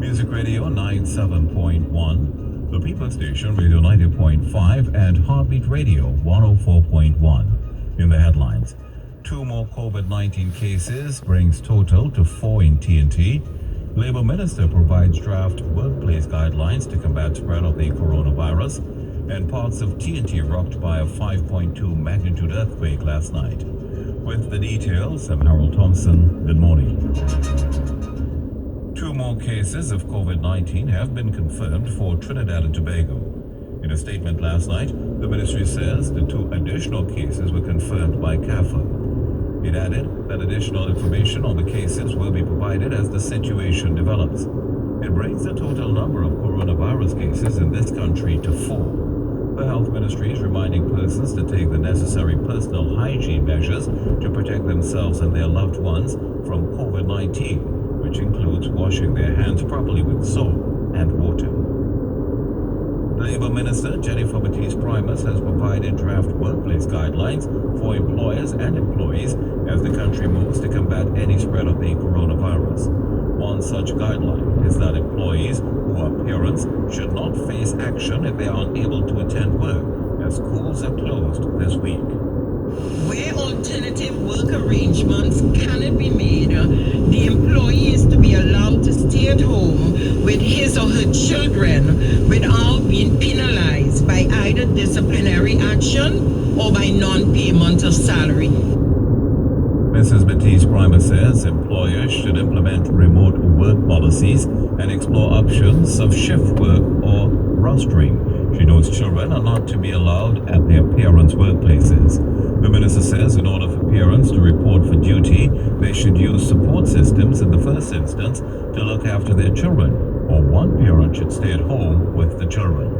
Music Radio 97.1, The People Station Radio 90.5, and Heartbeat Radio 104.1. In the headlines, 2 more COVID-19 cases brings total to 4 in TNT. Labour Minister provides draft workplace guidelines to combat spread of the coronavirus. And parts of TNT rocked by a 5.2 magnitude earthquake last night. With the details, I'm Harold Thompson. Good morning. 2 more cases of COVID-19 have been confirmed for Trinidad and Tobago. In a statement last night, the ministry says the 2 additional cases were confirmed by CAFA. It added that additional information on the cases will be provided as the situation develops. It brings the total number of coronavirus cases in this country to 4. The Health Ministry is reminding persons to take the necessary personal hygiene measures to protect themselves and their loved ones from COVID-19, which includes washing their hands properly with soap and water. Labour Minister Jennifer Baptiste-Primus has provided draft workplace guidelines for employers and employees as the country moves to combat any spread of the coronavirus. One such guideline is that employees who are parents should not face action if they are unable to attend work, as schools are closed this week. Where alternative work arrangements cannot be made, the employee is to be allowed to stay at home with his or her children without being penalized by either disciplinary action or by non-payment of salary. Mrs. Baptiste-Primus says employers should implement remote work policies and explore options of shift work or rostering. She knows children are not to be allowed at their parents' workplaces. The minister says in order for parents to report for duty, they should use support systems in the first instance to look after their children, or one parent should stay at home with the children.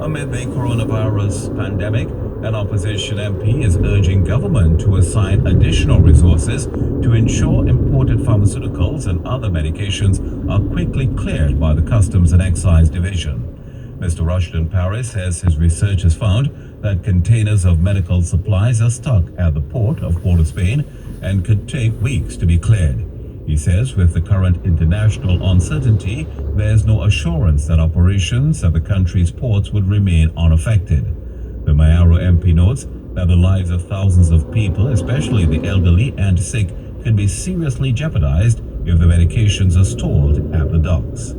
Amid the coronavirus pandemic, an opposition MP is urging government to assign additional resources to ensure imported pharmaceuticals and other medications are quickly cleared by the Customs and Excise Division. Mr. Rushton Paris says his research has found that containers of medical supplies are stuck at the port of Port of Spain and could take weeks to be cleared. He says with the current international uncertainty, there is no assurance that operations at the country's ports would remain unaffected. The Mayaro MP notes that the lives of thousands of people, especially the elderly and sick, can be seriously jeopardized if the medications are stored at the docks.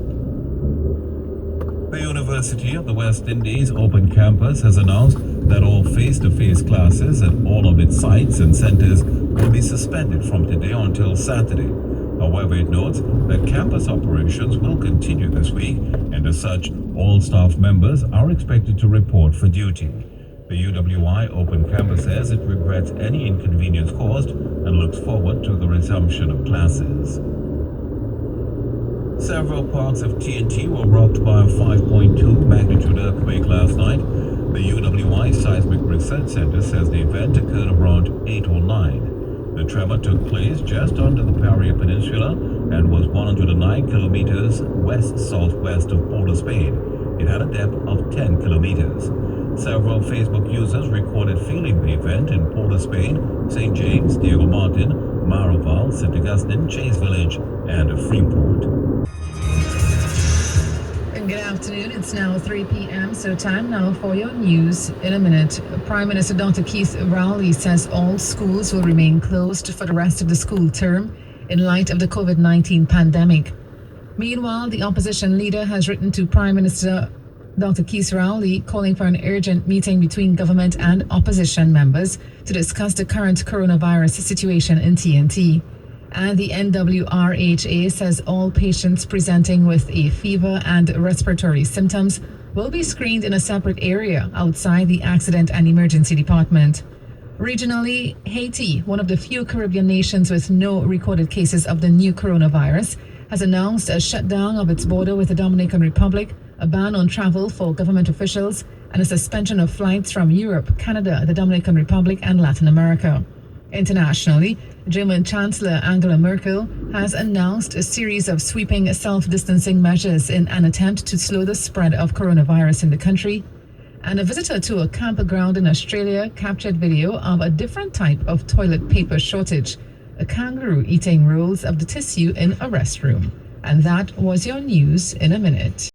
The University of the West Indies Open Campus has announced that all face-to-face classes at all of its sites and centers will be suspended from today until Saturday. However, it notes that campus operations will continue this week, and as such, all staff members are expected to report for duty. The UWI Open Campus says it regrets any inconvenience caused and looks forward to the resumption of classes. Several parts of TNT were rocked by a 5.2 magnitude earthquake last night. The UWI Seismic Research Center says the event occurred around 8:09. The tremor took place just under the Paria Peninsula and was 109 kilometers west-southwest of Port of Spain. It had a depth of 10 kilometers. Several Facebook users recorded feeling the event in Port of Spain, St. James, Diego Martin, Maraval, St. Augustine, Chase Village, and Freeport. Good afternoon. It's now 3 p.m. So time now for your news in a minute. Prime Minister Dr. Keith Rowley says all schools will remain closed for the rest of the school term in light of the COVID-19 pandemic. Meanwhile, the opposition leader has written to Prime Minister Dr. Keith Rowley calling for an urgent meeting between government and opposition members to discuss the current coronavirus situation in TNT. And the NWRHA says all patients presenting with a fever and respiratory symptoms will be screened in a separate area outside the Accident and Emergency Department. Regionally, Haiti, one of the few Caribbean nations with no recorded cases of the new coronavirus, has announced a shutdown of its border with the Dominican Republic, a ban on travel for government officials, and a suspension of flights from Europe, Canada, the Dominican Republic, and Latin America. Internationally, German Chancellor Angela Merkel has announced a series of sweeping self-distancing measures in an attempt to slow the spread of coronavirus in the country. And a visitor to a campground in Australia captured video of a different type of toilet paper shortage, a kangaroo eating rolls of the tissue in a restroom. And that was your news in a minute.